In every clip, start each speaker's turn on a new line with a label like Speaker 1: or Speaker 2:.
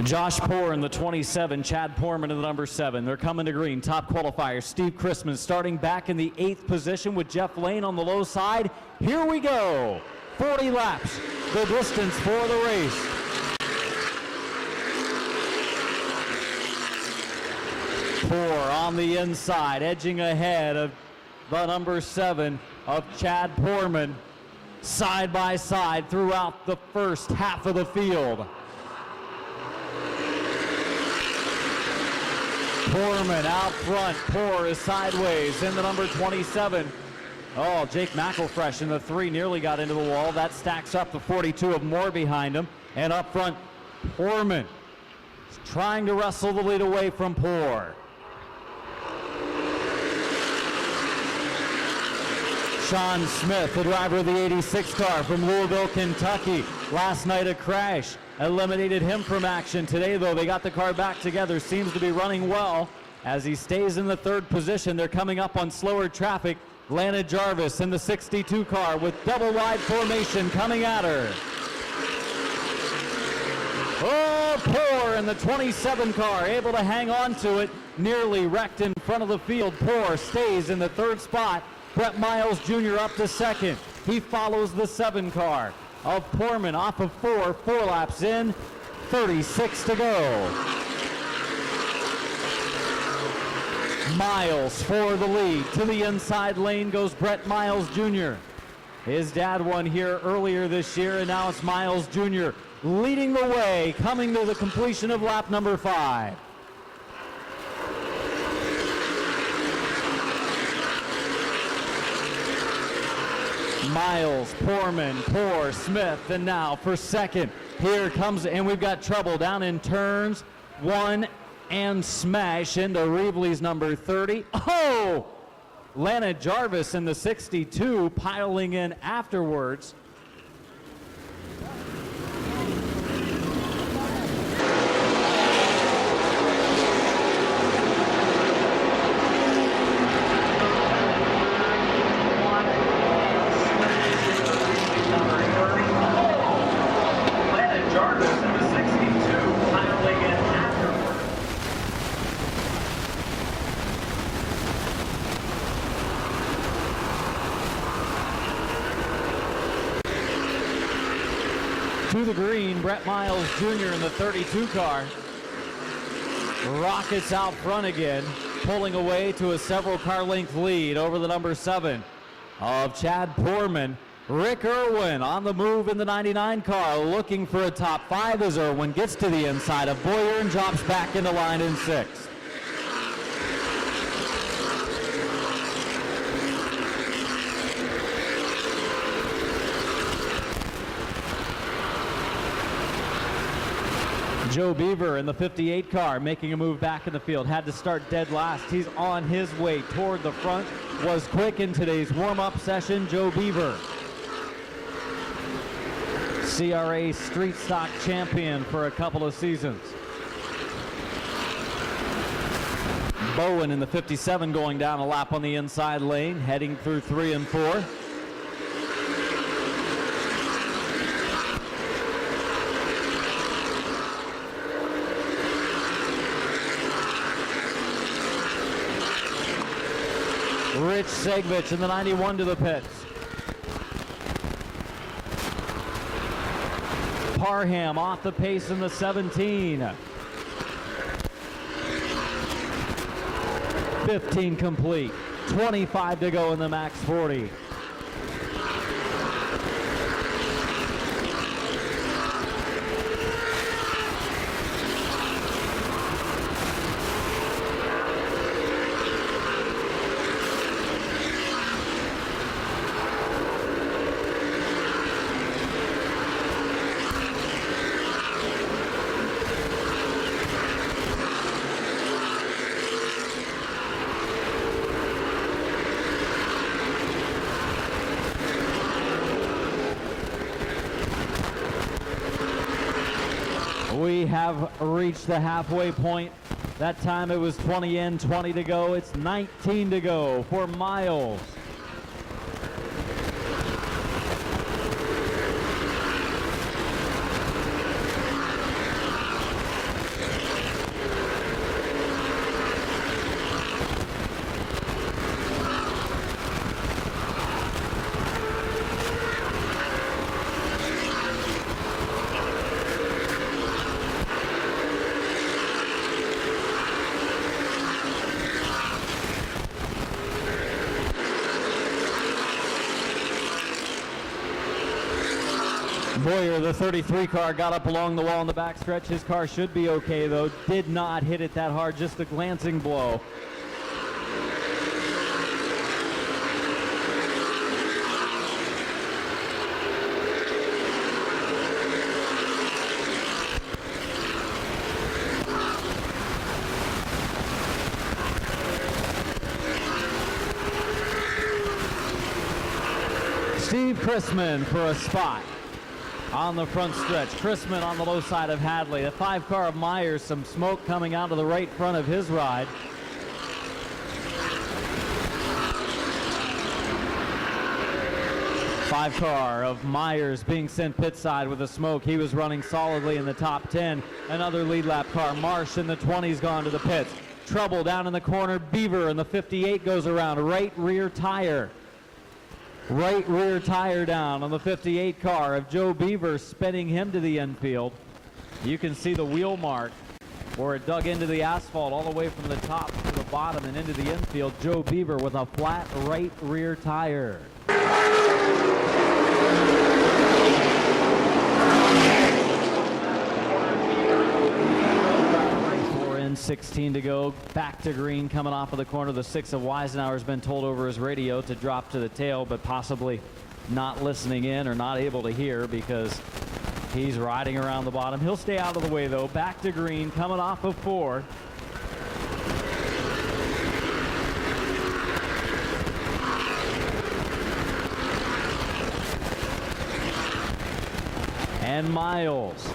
Speaker 1: Josh Poor in the 27, Chad Poorman in the number 7. They're coming to green. Top qualifier, Steve Christman starting back in the 8th position with Jeff Lane on the low side. Here we go. 40 laps, the distance for the race. Poor on the inside, edging ahead of the number 7 of Chad Poorman. Side by side throughout the first half of the field. Poorman out front. Poor is sideways in the number 27. Oh, Jake McElfresh in the 3 nearly got into the wall. That stacks up the 42 of Moore behind him. And up front, Poorman is trying to wrestle the lead away from Poor. Sean Smith, the driver of the 86 car from Louisville, Kentucky. Last night a crash eliminated him from action. Today, though, they got the car back together. Seems to be running well as he stays in the 3rd position. They're coming up on slower traffic. Lana Jarvis in the 62 car with double wide formation coming at her. Oh, Poor in the 27 car, able to hang on to it. Nearly wrecked in front of the field. Poor stays in the 3rd spot. Brett Miles Jr. up to 2nd. He follows the 7 car of Poorman off of 4 laps in, 36 to go. Miles for the lead. To the inside lane goes Brett Miles Jr. His dad won here earlier this year, and now it's Miles Jr. leading the way, coming to the completion of lap number 5. Miles, Poorman, Poor, Smith, and now for 2nd. Here comes, and we've got trouble down in turns 1 and smash into Reevely's number 30. Oh! Lana Jarvis in the 62 piling in afterwards. To the green, Brett Miles Jr. in the 32 car. Rockets out front again, pulling away to a several car length lead over the number 7 of Chad Poorman. Rick Irwin on the move in the 99 car, looking for a top 5 as Irwin gets to the inside of Boyer and drops back into line in 6th. Joe Beaver in the 58 car making a move back in the field. Had to start dead last. He's on his way toward the front. Was quick in today's warm-up session, Joe Beaver. CRA Street Stock champion for a couple of seasons. Bowen in the 57 going down a lap on the inside lane, heading through 3 and 4. Rich Segvich in the 91 to the pits. Parham off the pace in the 17. 15 complete. 25 to go in the max 40. We have reached the halfway point. That time it was 20 in, 20 to go. It's 19 to go for Miles. Boyer, the 33 car, got up along the wall in the backstretch. His car should be okay, though. Did not hit it that hard, just a glancing blow. Steve Chrisman for a spot on the front stretch. Chrisman on the low side of Hadley. The 5 car of Myers, some smoke coming out of the right front of his ride. Five car of Myers being sent pit side with the smoke. He was running solidly in the top 10. Another lead lap car, Marsh in the 20s, gone to the pits. Trouble down in the corner. Beaver in the 58 goes around. Right rear tire. Right rear tire down on the 58 car of Joe Beaver, spinning him to the infield. You can see the wheel mark where it dug into the asphalt all the way from the top to the bottom and into the infield. Joe Beaver with a flat right rear tire. 16 to go. Back to green coming off of the corner. The 6 of Weisenauer has been told over his radio to drop to the tail, but possibly not listening in or not able to hear because he's riding around the bottom. He'll stay out of the way, though. Back to green coming off of 4. And Miles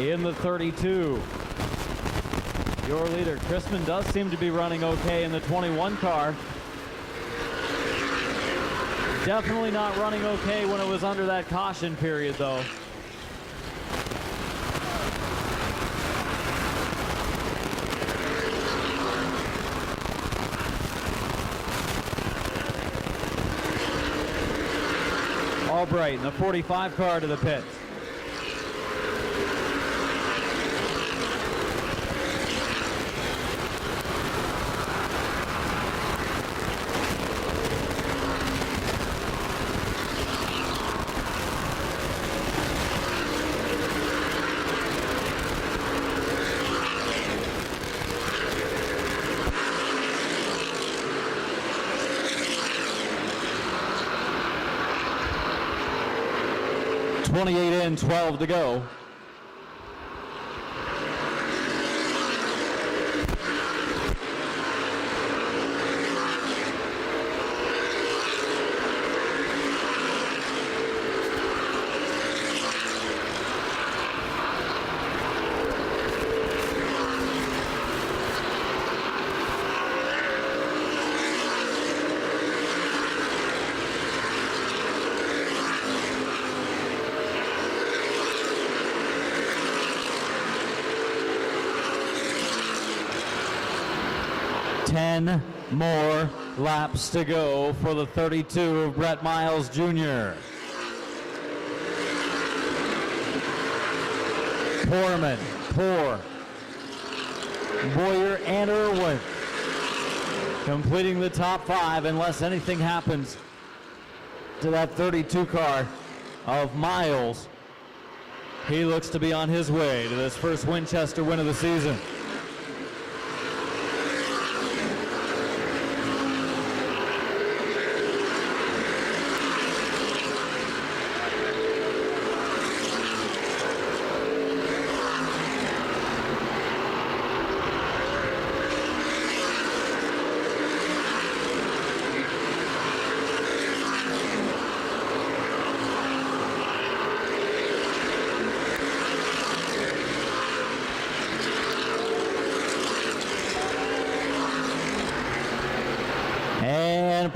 Speaker 1: in the 32. Your leader, Chrisman, does seem to be running okay in the 21 car. Definitely not running okay when it was under that caution period, though. Albright in the 45 car to the pits. .28 in, 12 to go. More laps to go for the 32 of Brett Miles Jr. Poorman, Poor, Boyer, and Irwin completing the top 5 unless anything happens to that 32 car of Miles. He looks to be on his way to this first Winchester win of the season.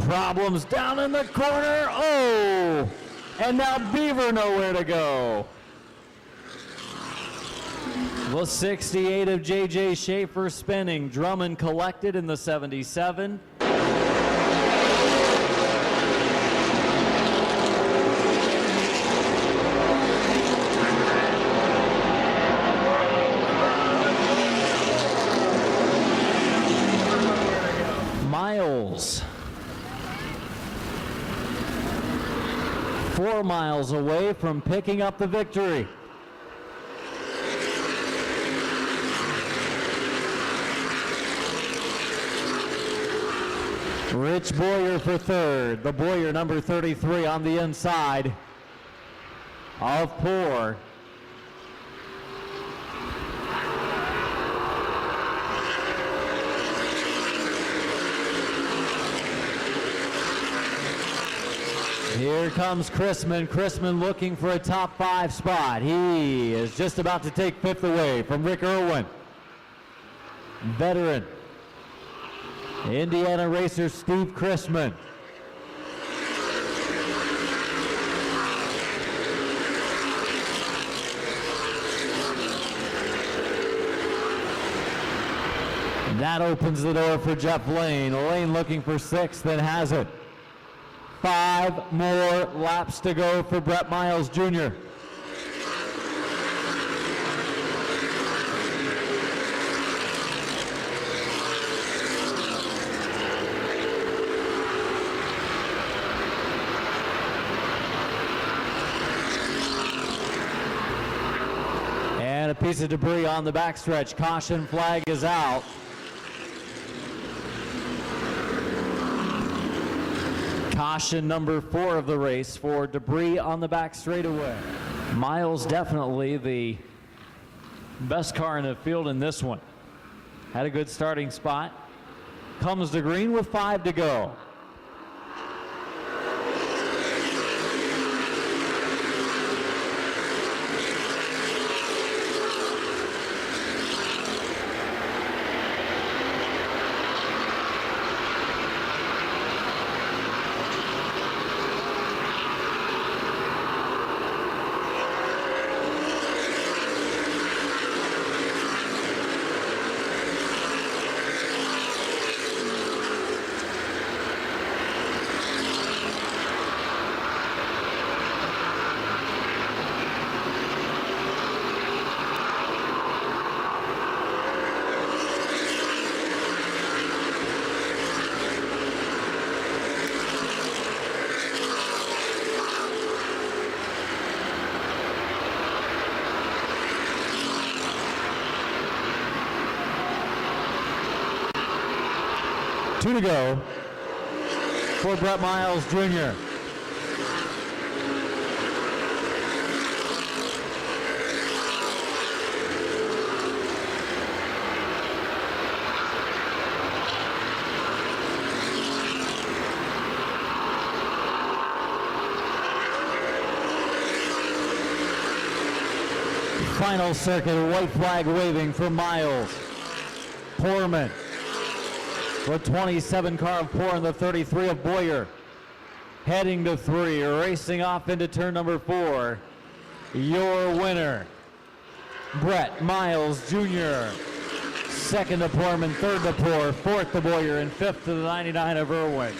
Speaker 1: Problems down in the corner. Oh, and now Beaver nowhere to go. The 68 of J.J. Schaefer spinning. Drummond collected in the 77. Miles 4 miles away from picking up the victory. Rich Boyer for third. The Boyer number 33 on the inside of Poor. Here comes Chrisman. Chrisman looking for a top 5 spot. He is just about to take 5th away from Rick Irwin. Veteran Indiana racer Steve Chrisman. That opens the door for Jeff Lane. Lane looking for 6th and has it. 5 more laps to go for Brett Miles Jr. And a piece of debris on the backstretch. Caution flag is out. Caution number 4 of the race for debris on the back straightaway. Miles definitely the best car in the field in this one. Had a good starting spot. Comes to green with 5 to go. Two to go for Brett Miles Jr. Final circuit, white flag waving for Miles. Poorman. The 27 car of Poor and the 33 of Boyer. Heading to 3, racing off into turn number 4. Your winner, Brett Miles Jr. 2nd to Poorman, 3rd to Poor, 4th to Boyer, and 5th to the 99 of Irwin.